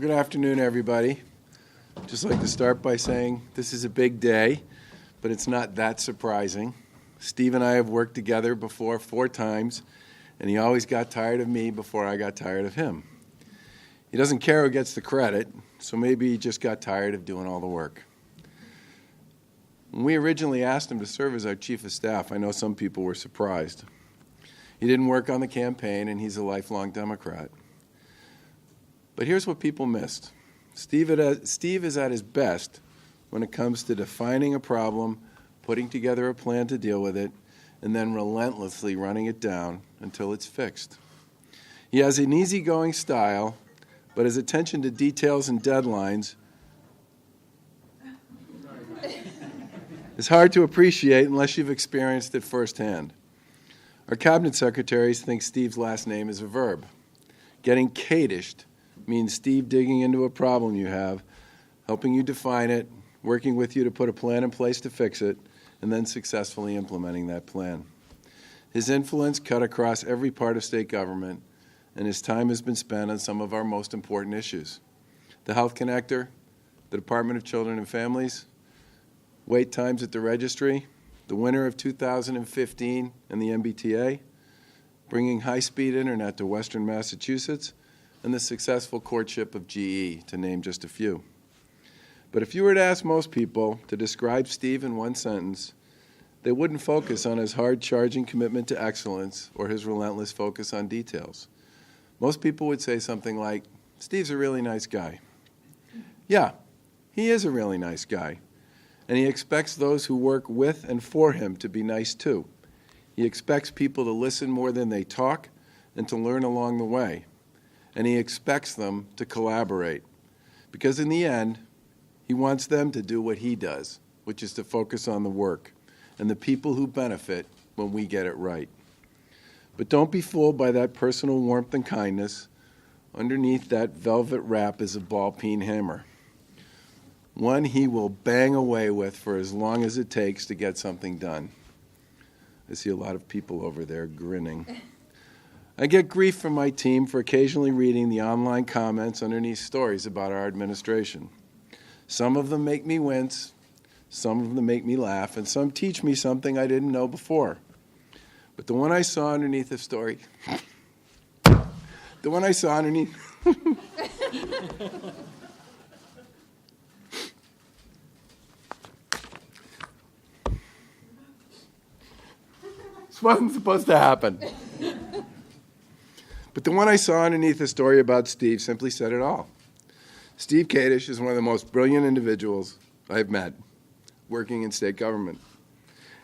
Well, good afternoon, everybody. I'd just like to start by saying this is a big day, but it's not that surprising. Steve and I have worked together before 4 times, and he always got tired of me before I got tired of him. He doesn't care who gets the credit, so maybe he just got tired of doing all the work. When we originally asked him to serve as our chief of staff, I know some people were surprised. He didn't work on the campaign, and he's a lifelong Democrat. But here's what people missed. Steve is at his best when it comes to defining a problem, putting together a plan to deal with it, and then relentlessly running it down until it's fixed. He has an easygoing style, but his attention to details and deadlines is hard to appreciate unless you've experienced it firsthand. Our cabinet secretaries think Steve's last name is a verb. Getting Kadished means Steve digging into a problem you have, helping you define it, working with you to put a plan in place to fix it, and then successfully implementing that plan. His influence cut across every part of state government, and his time has been spent on some of our most important issues. The Health Connector, the Department of Children and Families, wait times at the registry, the winner of 2015 and the MBTA, bringing high-speed internet to Western Massachusetts, and the successful courtship of GE, to name just a few. But if you were to ask most people to describe Steve in one sentence, they wouldn't focus on his hard-charging commitment to excellence or his relentless focus on details. Most people would say something like, Steve's a really nice guy. Yeah, he is a really nice guy. And he expects those who work with and for him to be nice too. He expects people to listen more than they talk and to learn along the way. And he expects them to collaborate. Because in the end, he wants them to do what he does, which is to focus on the work and the people who benefit when we get it right. But don't be fooled by that personal warmth and kindness. Underneath that velvet wrap is a ball-peen hammer, one he will bang away with for as long as it takes to get something done. I see a lot of people over there grinning. I get grief from my team for occasionally reading the online comments underneath stories about our administration. Some of them make me wince, some of them make me laugh, and some teach me something I didn't know before. But the one I saw underneath the story, this wasn't supposed to happen. But the one I saw underneath the story about Steve simply said it all. Steve Kadish is one of the most brilliant individuals I've met working in state government.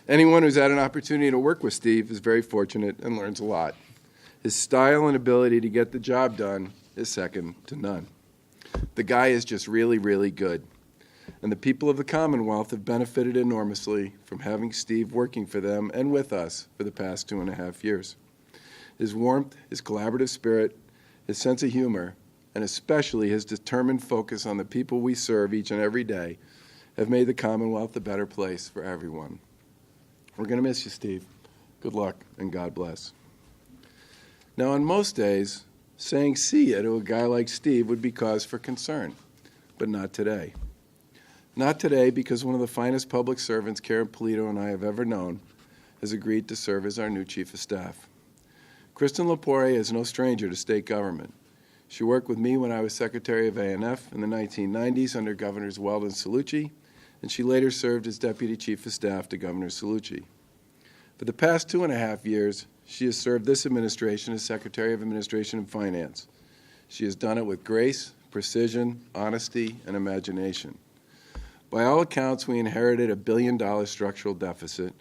Anyone who's had an opportunity to work with Steve is very fortunate and learns a lot. His style and ability to get the job done is second to none. The guy is just really, really good. And the people of the Commonwealth have benefited enormously from having Steve working for them and with us for the past 2.5 years. His warmth, his collaborative spirit, his sense of humor, and especially his determined focus on the people we serve each and every day have made the Commonwealth a better place for everyone. We're going to miss you, Steve. Good luck, and God bless. Now, on most days, saying see ya to a guy like Steve would be cause for concern, but not today. Not today because one of the finest public servants Karen Polito and I have ever known has agreed to serve as our new chief of staff. Kristen Lepore is no stranger to state government. She worked with me when I was Secretary of A&F in the 1990s under Governors Weld and Cellucci, and she later served as Deputy Chief of Staff to Governor Cellucci. For the past 2.5 years, she has served this administration as Secretary of Administration and Finance. She has done it with grace, precision, honesty, and imagination. By all accounts, we inherited $1 billion structural deficit,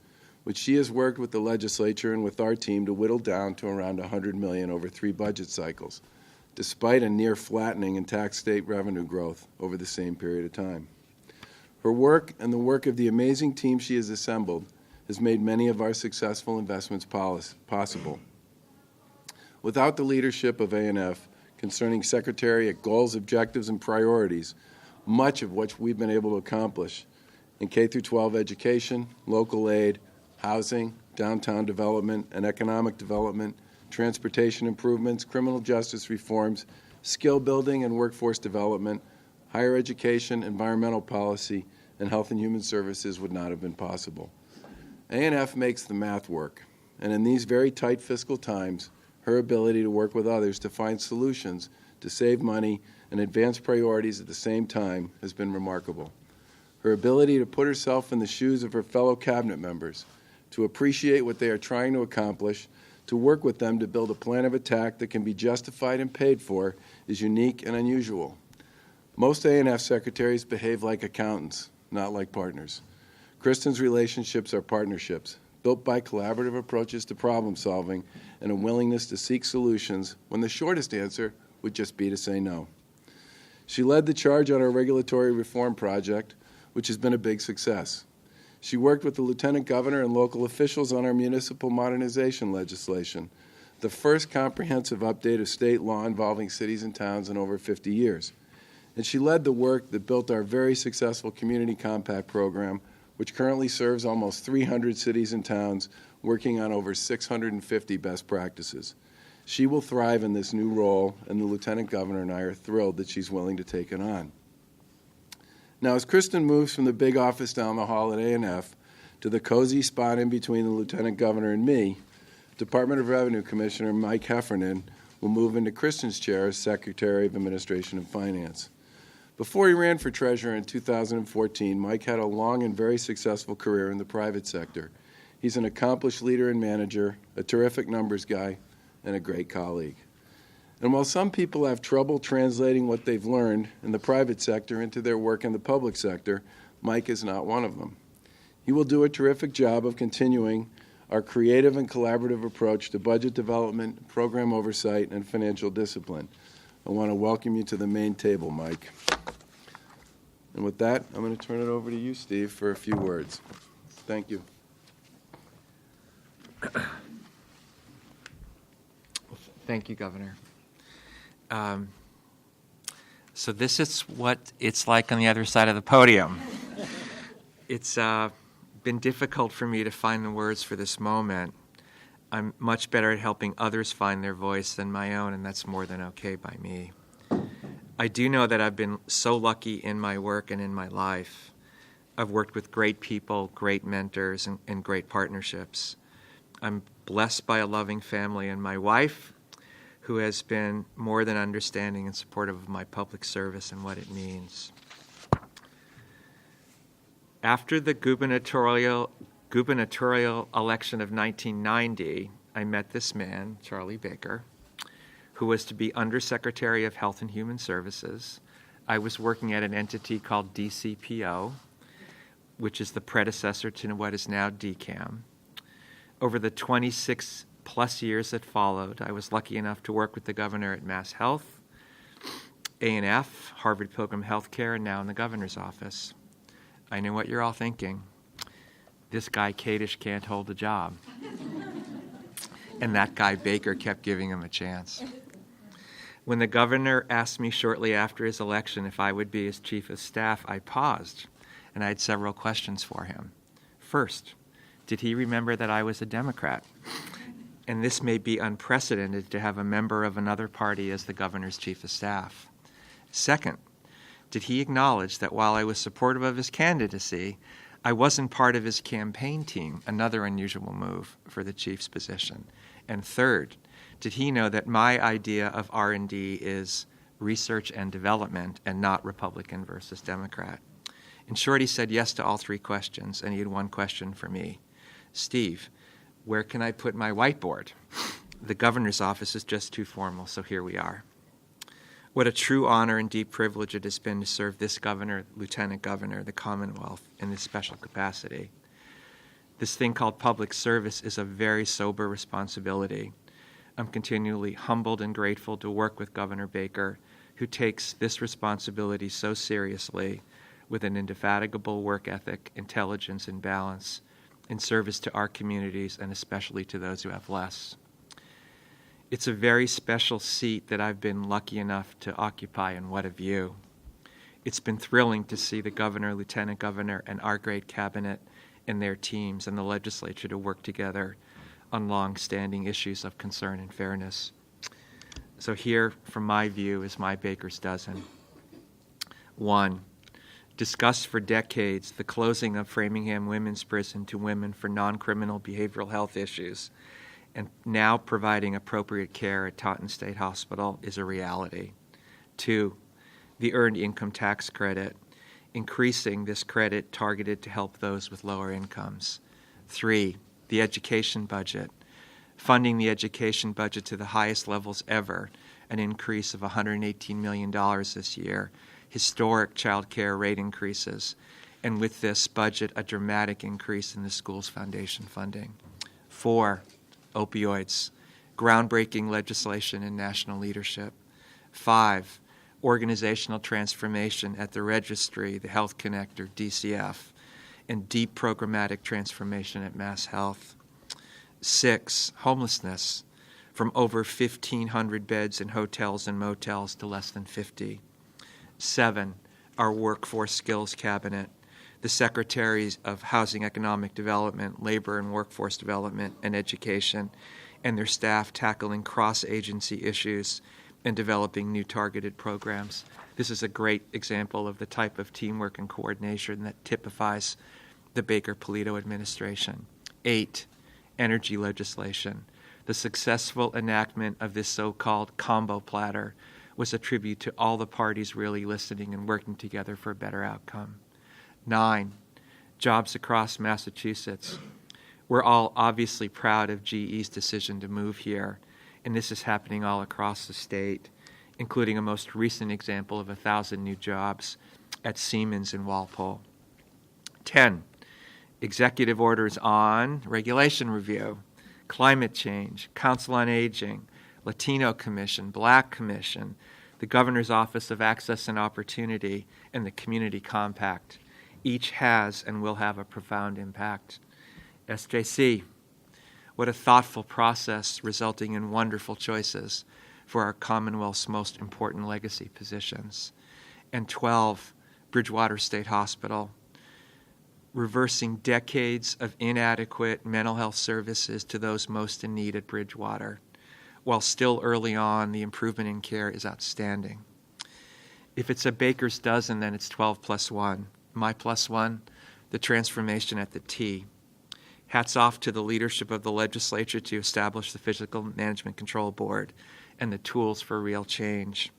which she has worked with the legislature and with our team to whittle down to around $100 million over 3 budget cycles, despite a near flattening in tax state revenue growth over the same period of time. Her work and the work of the amazing team she has assembled has made many of our successful investments possible. Without the leadership of A&F concerning Secretariat goals, objectives, and priorities, much of what we've been able to accomplish in K-12 education, local aid, housing, downtown development, and economic development, transportation improvements, criminal justice reforms, skill building and workforce development, higher education, environmental policy, and health and human services would not have been possible. A&F makes the math work, and in these very tight fiscal times, her ability to work with others to find solutions to save money and advance priorities at the same time has been remarkable. Her ability to put herself in the shoes of her fellow cabinet members, to appreciate what they are trying to accomplish, to work with them to build a plan of attack that can be justified and paid for is unique and unusual. Most A&F secretaries behave like accountants, not like partners. Kristen's relationships are partnerships, built by collaborative approaches to problem solving and a willingness to seek solutions when the shortest answer would just be to say no. She led the charge on our regulatory reform project, which has been a big success. She worked with the Lieutenant Governor and local officials on our municipal modernization legislation, the first comprehensive update of state law involving cities and towns in over 50 years. And she led the work that built our very successful Community Compact program, which currently serves almost 300 cities and towns, working on over 650 best practices. She will thrive in this new role, and the Lieutenant Governor and I are thrilled that she's willing to take it on. Now, as Kristen moves from the big office down the hall at A&F to the cozy spot in between the Lieutenant Governor and me, Department of Revenue Commissioner Mike Heffernan will move into Kristen's chair as Secretary of Administration and Finance. Before he ran for treasurer in 2014, Mike had a long and very successful career in the private sector. He's an accomplished leader and manager, a terrific numbers guy, and a great colleague. And while some people have trouble translating what they've learned in the private sector into their work in the public sector, Mike is not one of them. He will do a terrific job of continuing our creative and collaborative approach to budget development, program oversight, and financial discipline. I want to welcome you to the main table, Mike. And with that, I'm going to turn it over to you, Steve, for a few words. Thank you. Thank you, Governor. So this is what it's like on the other side of the podium. It's been difficult for me to find the words for this moment. I'm much better at helping others find their voice than my own, and that's more than okay by me. I do know that I've been so lucky in my work and in my life. I've worked with great people, great mentors, and great partnerships. I'm blessed by a loving family and my wife, who has been more than understanding and supportive of my public service and what it means. After the gubernatorial election of 1990, I met this man, Charlie Baker, who was to be Undersecretary of Health and Human Services. I was working at an entity called DCPO, which is the predecessor to what is now DCAM. Over the 26-plus years that followed, I was lucky enough to work with the governor at Mass Health, A&F, Harvard Pilgrim Healthcare, and now in the governor's office. I know what you're all thinking. This guy, Kadish, can't hold a job. And that guy, Baker, kept giving him a chance. When the governor asked me shortly after his election if I would be his chief of staff, I paused, and I had several questions for him. First, did he remember that I was a Democrat? And this may be unprecedented to have a member of another party as the governor's chief of staff. Second, did he acknowledge that while I was supportive of his candidacy, I wasn't part of his campaign team, another unusual move for the chief's position? And third, did he know that my idea of R&D is research and development and not Republican versus Democrat? In short, he said yes to all three questions, and he had one question for me. Steve, where can I put my whiteboard? The governor's office is just too formal, so here we are. What a true honor and deep privilege it has been to serve this governor, lieutenant governor, the Commonwealth, in this special capacity. This thing called public service is a very sober responsibility. I'm continually humbled and grateful to work with Governor Baker, who takes this responsibility so seriously with an indefatigable work ethic, intelligence, and balance in service to our communities and especially to those who have less. It's a very special seat that I've been lucky enough to occupy, and what a view. It's been thrilling to see the governor, lieutenant governor, and our great cabinet and their teams and the legislature to work together on long-standing issues of concern and fairness. So here, from my view, is my baker's dozen. 1. Discussed for decades the closing of Framingham Women's Prison to women for non-criminal behavioral health issues, and now providing appropriate care at Taunton State Hospital is a reality. 2. The Earned Income Tax Credit, increasing this credit targeted to help those with lower incomes. 3. The education budget, funding the education budget to the highest levels ever, an increase of $118 million this year, historic child care rate increases, and with this budget, a dramatic increase in the school's foundation funding. 4. Opioids, groundbreaking legislation and national leadership. 5. Organizational transformation at the registry, the Health Connector, DCF, and deep programmatic transformation at Mass Health. 6. Homelessness, from over 1,500 beds in hotels and motels to less than 50. 7. Our Workforce Skills Cabinet, the Secretaries of Housing Economic Development, Labor and Workforce Development, and Education, and their staff tackling cross-agency issues and developing new targeted programs. This is a great example of the type of teamwork and coordination that typifies the Baker-Polito administration. 8. Energy legislation. The successful enactment of this so-called combo platter was a tribute to all the parties really listening and working together for a better outcome. 9. Jobs across Massachusetts. We're all obviously proud of GE's decision to move here, and this is happening all across the state, including a most recent example of 1,000 new jobs at Siemens in Walpole. 10. Executive orders on regulation review, climate change, Council on Aging, Latino Commission, Black Commission, the Governor's Office of Access and Opportunity, and the Community Compact. Each has and will have a profound impact. SJC, what a thoughtful process resulting in wonderful choices for our Commonwealth's most important legacy positions. And 12, Bridgewater State Hospital, reversing decades of inadequate mental health services to those most in need at Bridgewater. While still early on, the improvement in care is outstanding. If it's a baker's dozen, then it's 12 plus 1. My plus 1, the transformation at the T. Hats off to the leadership of the legislature to establish the Physical Management Control Board and the tools for real change.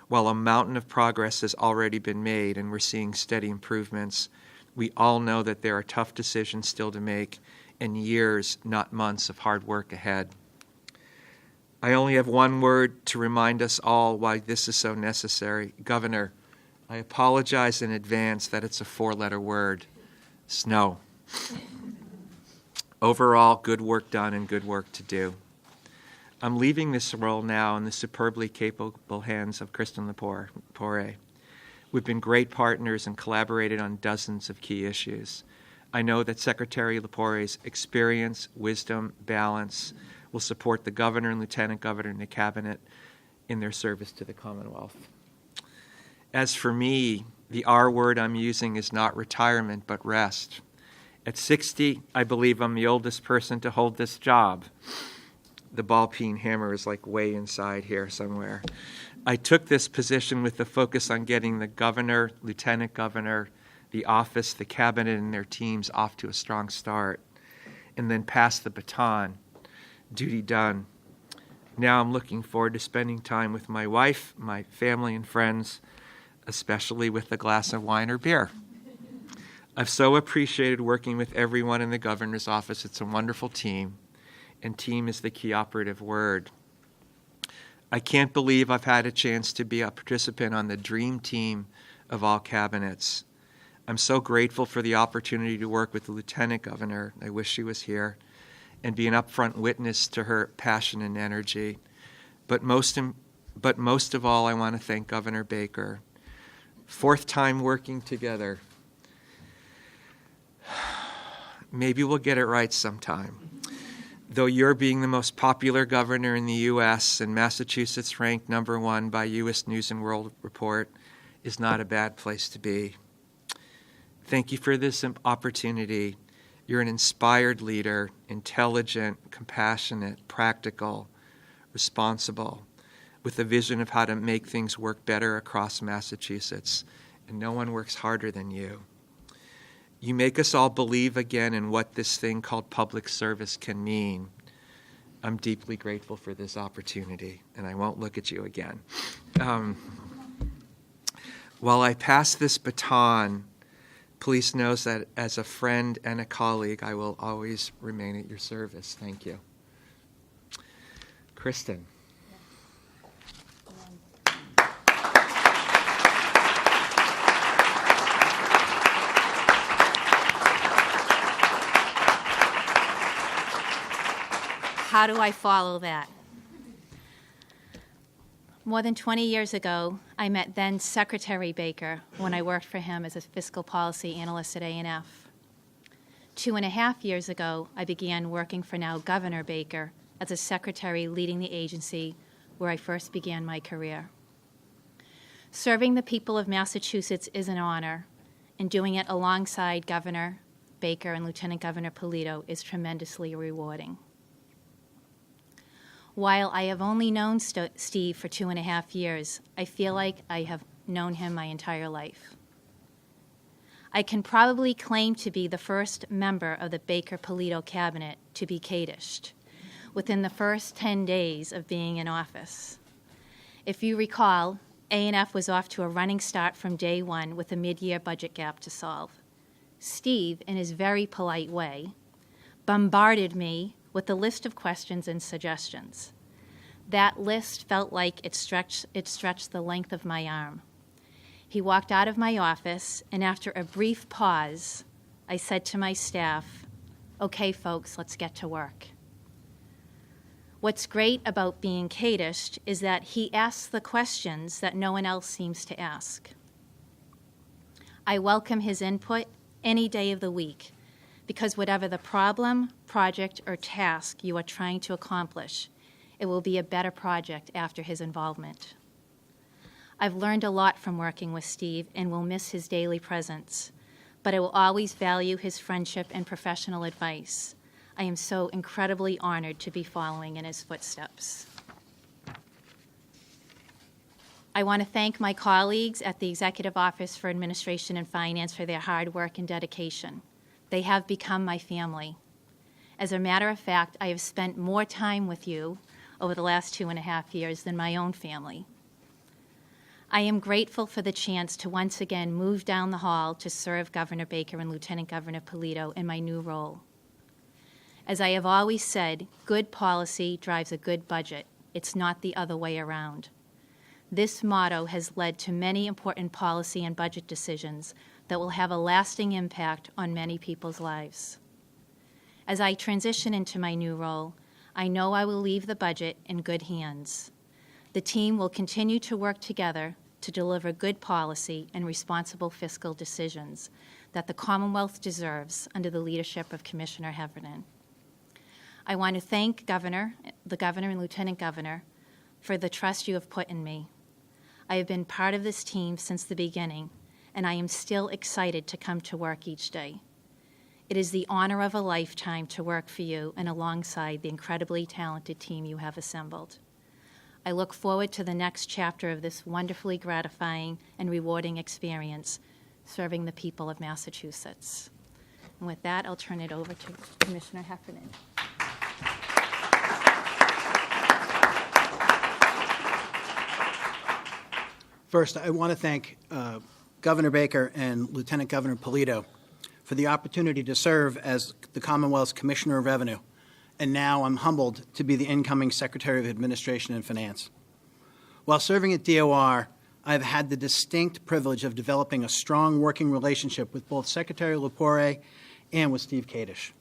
While a mountain of progress has already been made and we're seeing steady improvements, we all know that there are tough decisions still to make and years, not months, of hard work ahead. I only have one word to remind us all why this is so necessary. Governor, I apologize in advance that it's a 4-letter word. Snow. Overall, good work done and good work to do. I'm leaving this role now in the superbly capable hands of Kristen Lepore. We've been great partners and collaborated on dozens of key issues. I know that Secretary Lepore's experience, wisdom, balance will support the governor and lieutenant governor and the cabinet in their service to the Commonwealth. As for me, the R word I'm using is not retirement, but rest. At 60, I believe I'm the oldest person to hold this job. The ball-peen hammer is like way inside here somewhere. I took this position with the focus on getting the governor, lieutenant governor, the office, the cabinet, and their teams off to a strong start, and then pass the baton. Duty done. Now I'm looking forward to spending time with my wife, my family, and friends, especially with a glass of wine or beer. I've so appreciated working with everyone in the governor's office. It's a wonderful team, and team is the key operative word. I can't believe I've had a chance to be a participant on the dream team of all cabinets. I'm so grateful for the opportunity to work with the lieutenant governor. I wish she was here, and be an upfront witness to her passion and energy. But most of all, I want to thank Governor Baker. 4th time working together. Maybe we'll get it right sometime. Though you're being the most popular governor in the U.S. and Massachusetts ranked number 1 by U.S. News and World Report is not a bad place to be. Thank you for this opportunity. You're an inspired leader, intelligent, compassionate, practical, responsible, with a vision of how to make things work better across Massachusetts, and no one works harder than you. You make us all believe again in what this thing called public service can mean. I'm deeply grateful for this opportunity, and I won't look at you again. While I pass this baton, please know that as a friend and a colleague, I will always remain at your service. Thank you. Kristen. How do I follow that? More than 20 years ago, I met then Secretary Baker when I worked for him as a fiscal policy analyst at A&F. 2.5 years ago, I began working for now Governor Baker as a secretary leading the agency where I first began my career. Serving the people of Massachusetts is an honor, and doing it alongside Governor Baker and Lieutenant Governor Polito is tremendously rewarding. While I have only known Steve for 2.5 years, I feel like I have known him my entire life. I can probably claim to be the first member of the Baker-Polito cabinet to be Kadished within the first 10 days of being in office. If you recall, A&F was off to a running start from day one with a mid-year budget gap to solve. Steve, in his very polite way, bombarded me with a list of questions and suggestions. That list felt like it stretched the length of my arm. He walked out of my office, and after a brief pause, I said to my staff, "Okay, folks, let's get to work." What's great about being Kadished is that he asks the questions that no one else seems to ask. I welcome his input any day of the week, because whatever the problem, project, or task you are trying to accomplish, it will be a better project after his involvement. I've learned a lot from working with Steve and will miss his daily presence, but I will always value his friendship and professional advice. I am so incredibly honored to be following in his footsteps. I want to thank my colleagues at the Executive Office for Administration and Finance for their hard work and dedication. They have become my family. As a matter of fact, I have spent more time with you over the last 2.5 years than my own family. I am grateful for the chance to once again move down the hall to serve Governor Baker and Lieutenant Governor Polito in my new role. As I have always said, good policy drives a good budget. It's not the other way around. This motto has led to many important policy and budget decisions that will have a lasting impact on many people's lives. As I transition into my new role, I know I will leave the budget in good hands. The team will continue to work together to deliver good policy and responsible fiscal decisions that the Commonwealth deserves under the leadership of Commissioner Heffernan. I want to thank the Governor and Lieutenant Governor for the trust you have put in me. I have been part of this team since the beginning, and I am still excited to come to work each day. It is the honor of a lifetime to work for you and alongside the incredibly talented team you have assembled. I look forward to the next chapter of this wonderfully gratifying and rewarding experience serving the people of Massachusetts. And with that, I'll turn it over to Commissioner Heffernan. First, I want to thank Governor Baker and Lieutenant Governor Polito for the opportunity to serve as the Commonwealth's Commissioner of Revenue, and now I'm humbled to be the incoming Secretary of Administration and Finance. While serving at DOR, I've had the distinct privilege of developing a strong working relationship with both Secretary Lepore and with Steve Kadish.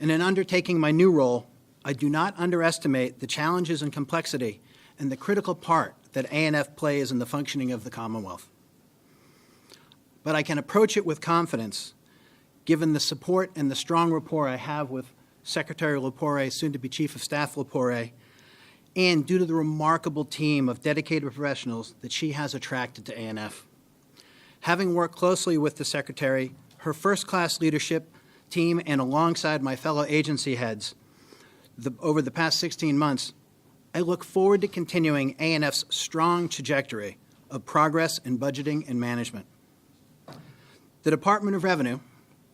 And in undertaking my new role, I do not underestimate the challenges and complexity and the critical part that A&F plays in the functioning of the Commonwealth. But I can approach it with confidence, given the support and the strong rapport I have with Secretary Lepore, soon-to-be Chief of Staff Lepore, and due to the remarkable team of dedicated professionals that she has attracted to A&F. Having worked closely with the Secretary, her first-class leadership team, and alongside my fellow agency heads over the past 16 months, I look forward to continuing A&F's strong trajectory of progress in budgeting and management. The Department of Revenue,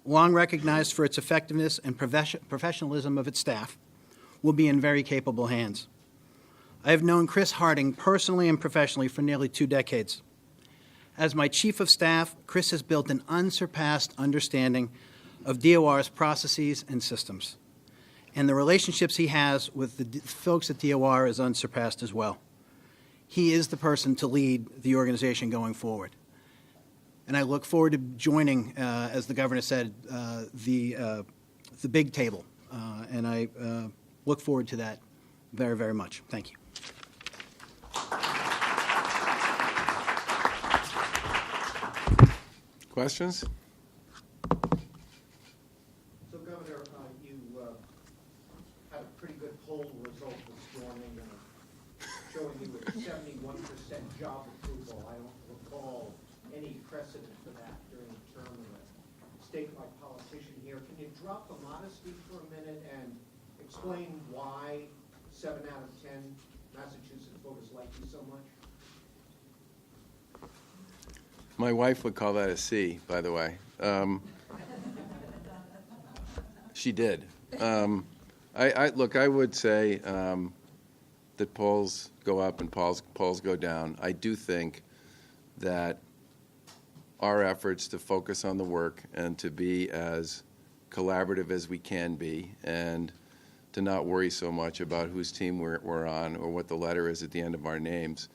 long recognized for its effectiveness and professionalism of its staff, will be in very capable hands. I have known Chris Harding personally and professionally for nearly 2 decades. As my Chief of Staff, Chris has built an unsurpassed understanding of DOR's processes and systems, and the relationships he has with the folks at DOR is unsurpassed as well. He is the person to lead the organization going forward. And I look forward to joining, as the governor said, the big table. And I look forward to that very, very much. Thank you. Questions? So, Governor, you had a pretty good poll result this morning showing you with 71% job approval. I don't recall any precedent for that during the term of a statewide politician here. Can you drop the modesty for a minute and explain why 7 out of 10 Massachusetts voters like you so much? My wife would call that a C, by the way. She did. Look, I would say that polls go up and polls go down. I do think that our efforts to focus on the work and to be as collaborative as we can be and to not worry so much about whose team we're on or what the letter is at the end of our names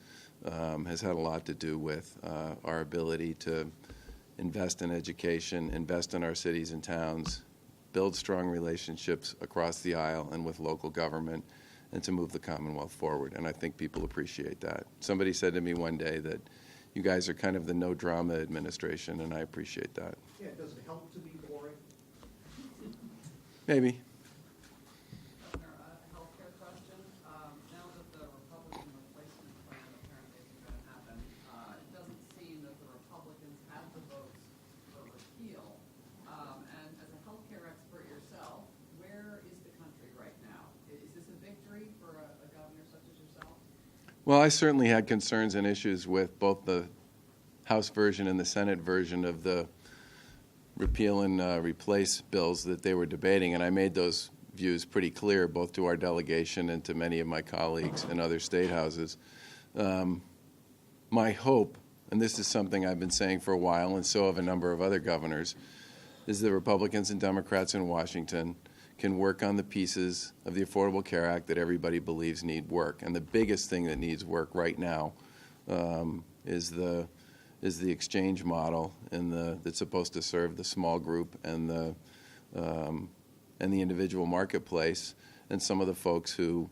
has had a lot to do with our ability to invest in education, invest in our cities and towns, build strong relationships across the aisle and with local government, and to move the Commonwealth forward. And I think people appreciate that. Somebody said to me one day that you guys are kind of the no-drama administration, and I appreciate that. Yeah, does it help to be boring? Maybe. Governor, a healthcare question. Now that the Republican replacement plan apparently is going to happen, it doesn't seem that the Republicans have the votes for repeal. And as a healthcare expert yourself, where is the country right now? Is this a victory for a governor such as yourself? Well, I certainly had concerns and issues with both the House version and the Senate version of the repeal and replace bills that they were debating, and I made those views pretty clear both to our delegation and to many of my colleagues in other state houses. My hope, and this is something I've been saying for a while, and so have a number of other governors, is that Republicans and Democrats in Washington can work on the pieces of the Affordable Care Act that everybody believes need work. And the biggest thing that needs work right now is the exchange model that's supposed to serve the small group and the individual marketplace and some of the folks who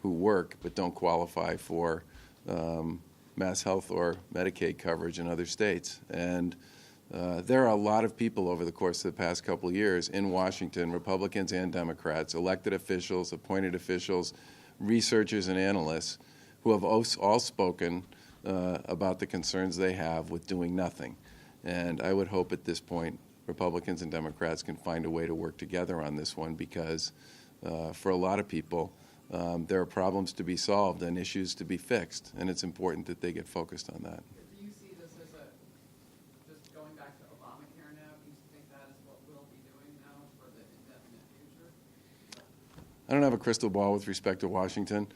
work but don't qualify for mass health or Medicaid coverage in other states. And there are a lot of people over the course of the past couple of years in Washington, Republicans and Democrats, elected officials, appointed officials, researchers and analysts, who have all spoken about the concerns they have with doing nothing. And I would hope at this point Republicans and Democrats can find a way to work together on this one because for a lot of people, there are problems to be solved and issues to be fixed, and it's important that they get focused on that. Do you see this as just going back to Obamacare now, do you think that is what we'll be doing now for the indefinite future? I don't have a crystal ball with respect to Washington.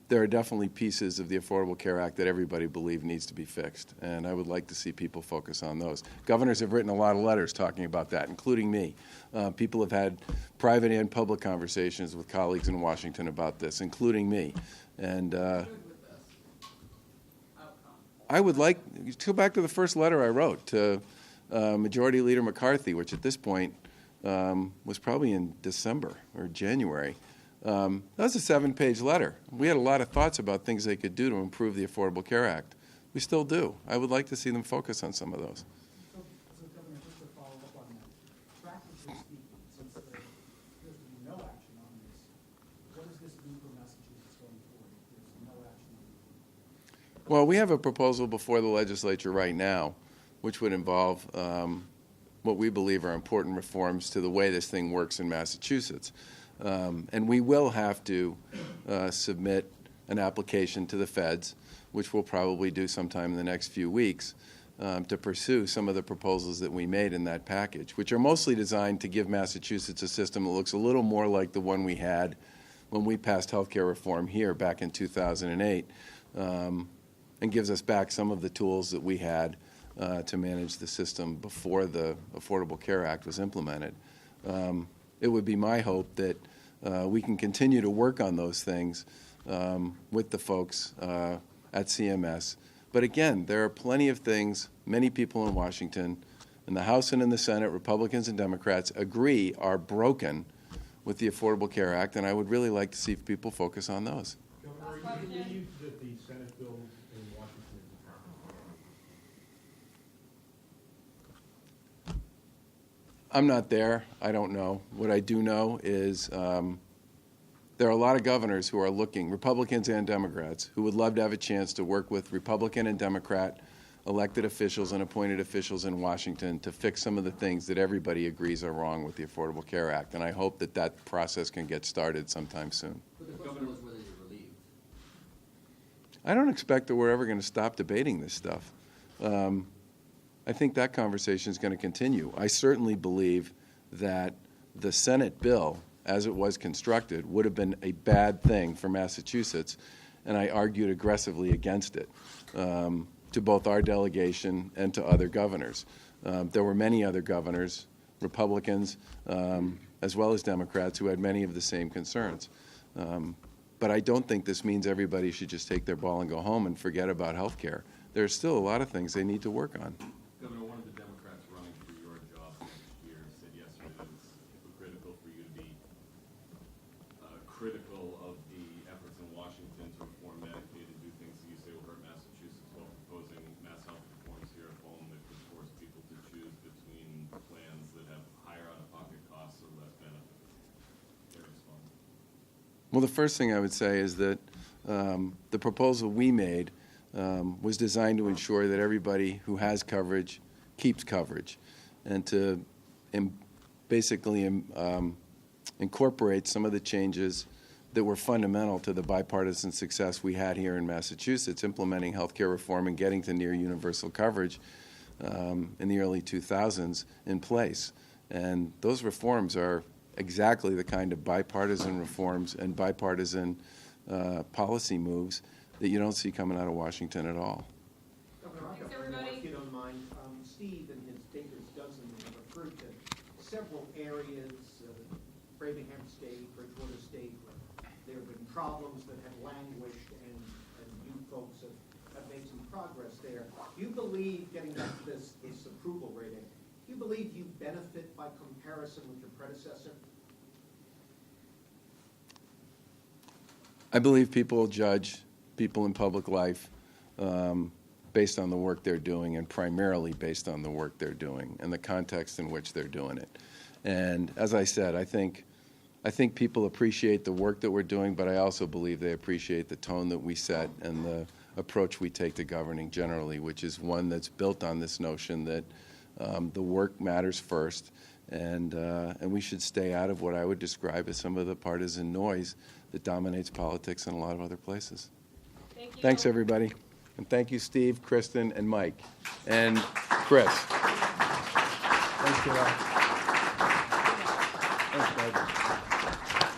There are definitely pieces of the Affordable Care Act that everybody believes needs to be fixed, and I would like to see people focus on those. Governors have written a lot of letters talking about that, including me. People have had private and public conversations with colleagues in Washington about this, including me. And I would like to go back to the first letter I wrote to Majority Leader McCarthy, which at this point was probably in December or January. That was a 7-page letter. We had a lot of thoughts about things they could do to improve the Affordable Care Act. We still do. I would like to see them focus on some of those. So Governor, just to follow up on that, practically speaking, since there appears to be no action on this, what does this mean for Massachusetts going forward if there's no action on it? Well, we have a proposal before the legislature right now, which would involve what we believe are important reforms to the way this thing works in Massachusetts. And we will have to submit an application to the feds, which we'll probably do sometime in the next few weeks, to pursue some of the proposals that we made in that package, which are mostly designed to give Massachusetts a system that looks a little more like the one we had when we passed health care reform here back in 2008, and gives us back some of the tools that we had to manage the system before the Affordable Care Act was implemented. It would be my hope that we can continue to work on those things with the folks at CMS. But again, there are plenty of things many people in Washington, in the House and in the Senate, Republicans and Democrats, agree are broken with the Affordable Care Act, and I would really like to see people focus on those. Governor, you believe that the Senate bill in Washington is a problem? I'm not there. I don't know. What I do know is there are a lot of governors who are looking, Republicans and Democrats, who would love to have a chance to work with Republican and Democrat elected officials and appointed officials in Washington to fix some of the things that everybody agrees are wrong with the Affordable Care Act. And I hope that that process can get started sometime soon. But the question was whether you're relieved. I don't expect that we're ever going to stop debating this stuff. I think that conversation is going to continue. I certainly believe that the Senate bill, as it was constructed, would have been a bad thing for Massachusetts, and I argued aggressively against it to both our delegation and to other governors. There were many other governors, Republicans as well as Democrats, who had many of the same concerns. But I don't think this means everybody should just take their ball and go home and forget about health care. There's still a lot of things they need to work on. Governor, one of the Democrats running for your job next year said yesterday that it's hypocritical for you to be critical of the efforts in Washington to reform Medicaid and do things that you say will hurt Massachusetts while proposing mass health reforms here at home that could force people to choose between plans that have higher out-of-pocket costs or less benefits. Their response. Well, the first thing I would say is that the proposal we made was designed to ensure that everybody who has coverage keeps coverage, and to basically incorporate some of the changes that were fundamental to the bipartisan success we had here in Massachusetts, implementing health care reform and getting to near universal coverage in the early 2000s in place. And those reforms are exactly the kind of bipartisan reforms and bipartisan policy moves that you don't see coming out of Washington at all. Governor, I've got one more, if you don't mind. Steve and his Baker's Dozen have referred to several areas, Framingham State, Bridgewater State, where there have been problems that have languished, and you folks have made some progress there. Do you believe, getting back to this approval rating, do you believe you benefit by comparison with your predecessor? I believe people judge people in public life based on the work they're doing, and primarily based on the work they're doing and the context in which they're doing it. And as I said, I think people appreciate the work that we're doing, but I also believe they appreciate the tone that we set and the approach we take to governing generally, which is one that's built on this notion that the work matters first, and we should stay out of what I would describe as some of the partisan noise that dominates politics in a lot of other places. Thank you. Thanks, everybody. And thank you, Steve, Kristen, and Mike, and Chris. Thanks, Gerard. Thanks, Mike.